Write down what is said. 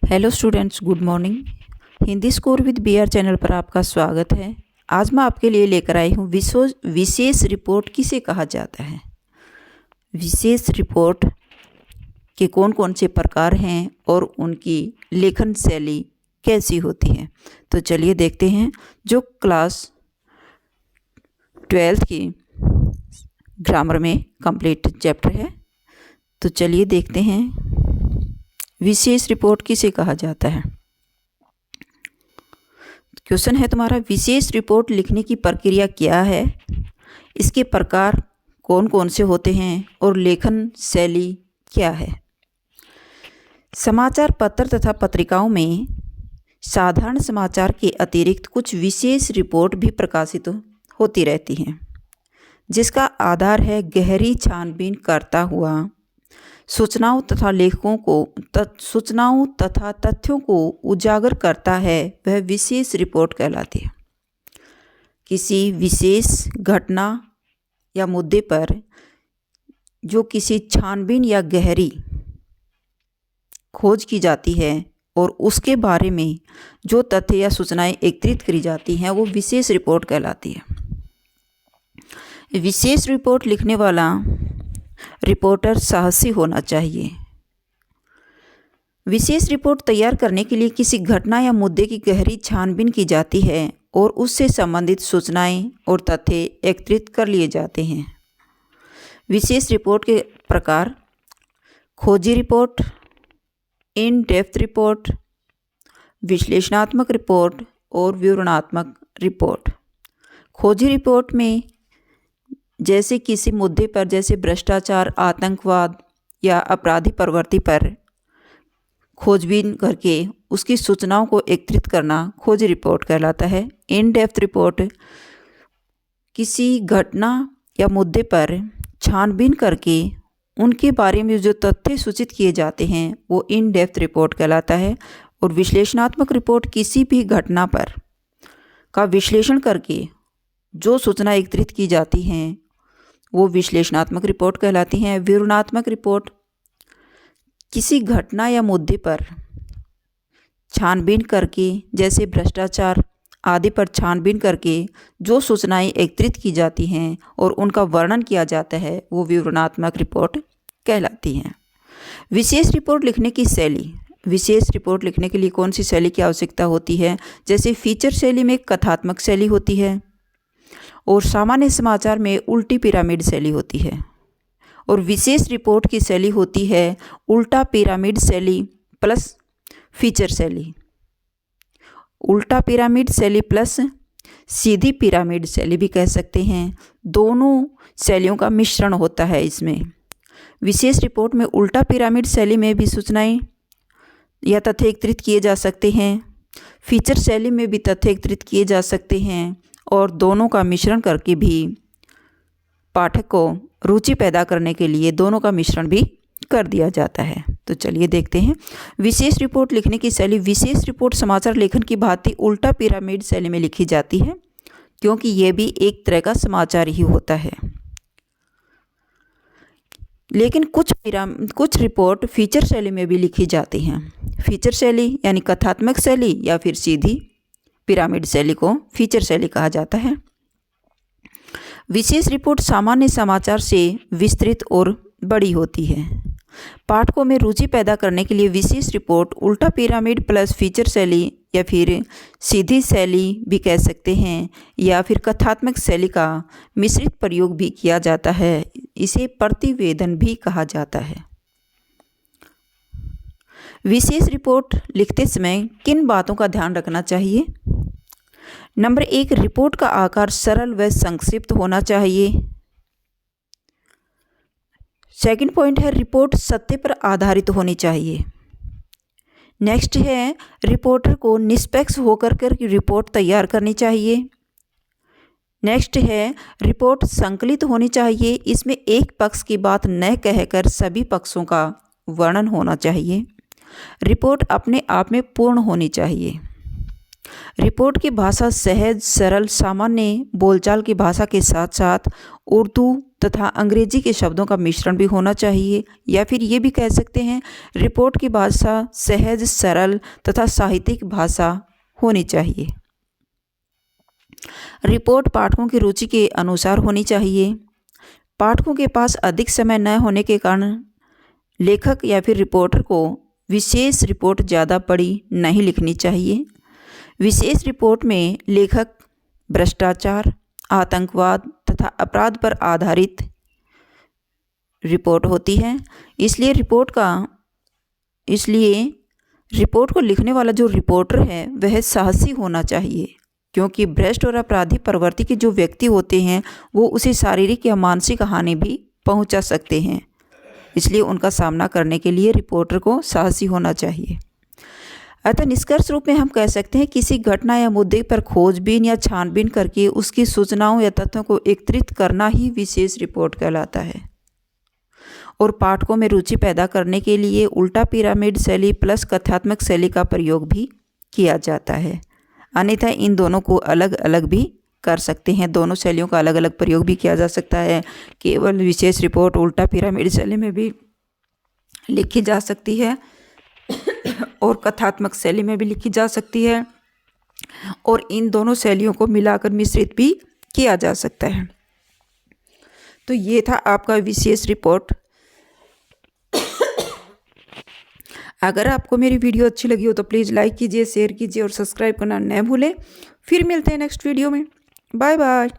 Hello students, good morning. Hindi score with BR channel पर आपका स्वागत है। आज मैं आपके लिए लेकर आई हूँ विशेष रिपोर्ट किसे कहा जाता है। विशेष रिपोर्ट के कौन कौन से प्रकार हैं और उनकी लेखन शैली कैसी होती है। तो चलिए देखते हैं। जो क्लास 12th की ग्रामर में कंप्लीट चैप्टर है, तो चलिए देखते हैं विशेष रिपोर्ट किसे कहा जाता है। क्वेश्चन है तुम्हारा, विशेष रिपोर्ट लिखने की प्रक्रिया क्या है, इसके प्रकार कौन कौन से होते हैं और लेखन शैली क्या है। समाचार पत्र तथा पत्रिकाओं में साधारण समाचार के अतिरिक्त कुछ विशेष रिपोर्ट भी प्रकाशित होती रहती हैं, जिसका आधार है गहरी छानबीन करता हुआ सूचनाओं तथा तथ्यों को उजागर करता है, वह विशेष रिपोर्ट कहलाती है। किसी विशेष घटना या मुद्दे पर जो किसी छानबीन या गहरी खोज की जाती है और उसके बारे में जो तथ्य या सूचनाएं एकत्रित करी जाती हैं, वो विशेष रिपोर्ट कहलाती है। विशेष रिपोर्ट लिखने वाला रिपोर्टर साहसी होना चाहिए। विशेष रिपोर्ट तैयार करने के लिए किसी घटना या मुद्दे की गहरी छानबीन की जाती है और उससे संबंधित सूचनाएं और तथ्य एकत्रित कर लिए जाते हैं। विशेष रिपोर्ट के प्रकार: खोजी रिपोर्ट, इन डेप्थ रिपोर्ट, विश्लेषणात्मक रिपोर्ट और विवरणात्मक रिपोर्ट। खोजी रिपोर्ट में जैसे किसी मुद्दे पर, जैसे भ्रष्टाचार, आतंकवाद या अपराधी प्रवृत्ति पर खोजबीन करके उसकी सूचनाओं को एकत्रित करना खोज रिपोर्ट कहलाता है। इन डेप्थ रिपोर्ट किसी घटना या मुद्दे पर छानबीन करके उनके बारे में जो तथ्य सूचित किए जाते हैं, वो इन डेप्थ रिपोर्ट कहलाता है। और विश्लेषणात्मक रिपोर्ट किसी भी घटना पर का विश्लेषण करके जो सूचना एकत्रित की जाती हैं, वो विश्लेषणात्मक रिपोर्ट कहलाती हैं। विवरणात्मक रिपोर्ट किसी घटना या मुद्दे पर छानबीन करके, जैसे भ्रष्टाचार आदि पर छानबीन करके जो सूचनाएं एकत्रित की जाती हैं और उनका वर्णन किया जाता है, वो विवरणात्मक रिपोर्ट कहलाती हैं। विशेष रिपोर्ट लिखने की शैली: विशेष रिपोर्ट लिखने के लिए कौन सी शैली की आवश्यकता होती है। जैसे फीचर शैली में कथात्मक शैली होती है और सामान्य समाचार में उल्टी पिरामिड शैली होती है। और विशेष रिपोर्ट की शैली होती है उल्टा पिरामिड शैली प्लस फीचर शैली। उल्टा पिरामिड शैली प्लस सीधी पिरामिड शैली भी कह सकते हैं। दोनों शैलियों का मिश्रण होता है इसमें। विशेष रिपोर्ट में उल्टा पिरामिड शैली में भी सूचनाएं या तथ्य एकत्रित किए जा सकते हैं। फीचर शैली में भी तथ्य एकत्रित किए जा सकते हैं और दोनों का मिश्रण करके भी पाठक को रुचि पैदा करने के लिए दोनों का मिश्रण भी कर दिया जाता है। तो चलिए देखते हैं विशेष रिपोर्ट लिखने की शैली। विशेष रिपोर्ट समाचार लेखन की भांति उल्टा पिरामिड शैली में लिखी जाती है, क्योंकि यह भी एक तरह का समाचार ही होता है। लेकिन कुछ रिपोर्ट फीचर शैली में भी लिखी जाती हैं। फीचर शैली यानी कथात्मक शैली या फिर सीधी पिरामिड शैली को फीचर शैली कहा जाता है। विशेष रिपोर्ट सामान्य समाचार से विस्तृत और बड़ी होती है। पाठकों में रुचि पैदा करने के लिए विशेष रिपोर्ट उल्टा पिरामिड प्लस फीचर शैली या फिर सीधी शैली भी कह सकते हैं, या फिर कथात्मक शैली का मिश्रित प्रयोग भी किया जाता है। इसे प्रतिवेदन भी कहा जाता है। विशेष रिपोर्ट लिखते समय किन बातों का ध्यान रखना चाहिए। नंबर 1, रिपोर्ट का आकार सरल व संक्षिप्त होना चाहिए। सेकंड पॉइंट है, रिपोर्ट सत्य पर आधारित होनी चाहिए। नेक्स्ट है, रिपोर्टर को निष्पक्ष होकर रिपोर्ट तैयार करनी चाहिए। नेक्स्ट है, रिपोर्ट संकलित होनी चाहिए। इसमें एक पक्ष की बात न कहकर सभी पक्षों का वर्णन होना चाहिए। रिपोर्ट अपने आप में पूर्ण होनी चाहिए। रिपोर्ट की भाषा सहज, सरल, सामान्य बोलचाल की भाषा के साथ साथ उर्दू तथा अंग्रेजी के शब्दों का मिश्रण भी होना चाहिए, या फिर ये भी कह सकते हैं रिपोर्ट की भाषा सहज, सरल तथा साहित्यिक भाषा होनी चाहिए। रिपोर्ट पाठकों की रुचि के अनुसार होनी चाहिए। पाठकों के पास अधिक समय न होने के कारण लेखक या फिर रिपोर्टर को विशेष रिपोर्ट ज़्यादा बड़ी नहीं लिखनी चाहिए। विशेष रिपोर्ट में लेखक भ्रष्टाचार, आतंकवाद तथा अपराध पर आधारित रिपोर्ट होती है। इसलिए रिपोर्ट को लिखने वाला जो रिपोर्टर है वह साहसी होना चाहिए, क्योंकि भ्रष्ट और अपराधी प्रवृत्ति के जो व्यक्ति होते हैं वो उसे शारीरिक या मानसिक हानि भी पहुंचा सकते हैं। इसलिए उनका सामना करने के लिए रिपोर्टर को साहसी होना चाहिए। अतः निष्कर्ष रूप में हम कह सकते हैं किसी घटना या मुद्दे पर खोजबीन या छानबीन करके उसकी सूचनाओं या तथ्यों को एकत्रित करना ही विशेष रिपोर्ट कहलाता है। और पाठकों में रुचि पैदा करने के लिए उल्टा पिरामिड शैली प्लस कथात्मक शैली का प्रयोग भी किया जाता है। अन्यथा इन दोनों को अलग अलग भी कर सकते हैं, दोनों शैलियों का अलग अलग प्रयोग भी किया जा सकता है। केवल विशेष रिपोर्ट उल्टा पिरामिड शैली में भी लिखी जा सकती है और कथात्मक शैली में भी लिखी जा सकती है, और इन दोनों शैलियों को मिलाकर मिश्रित भी किया जा सकता है। तो ये था आपका विशेष रिपोर्ट। अगर आपको मेरी वीडियो अच्छी लगी हो तो प्लीज़ लाइक कीजिए, शेयर कीजिए और सब्सक्राइब करना न भूलें। फिर मिलते हैं नेक्स्ट वीडियो में। Bye bye.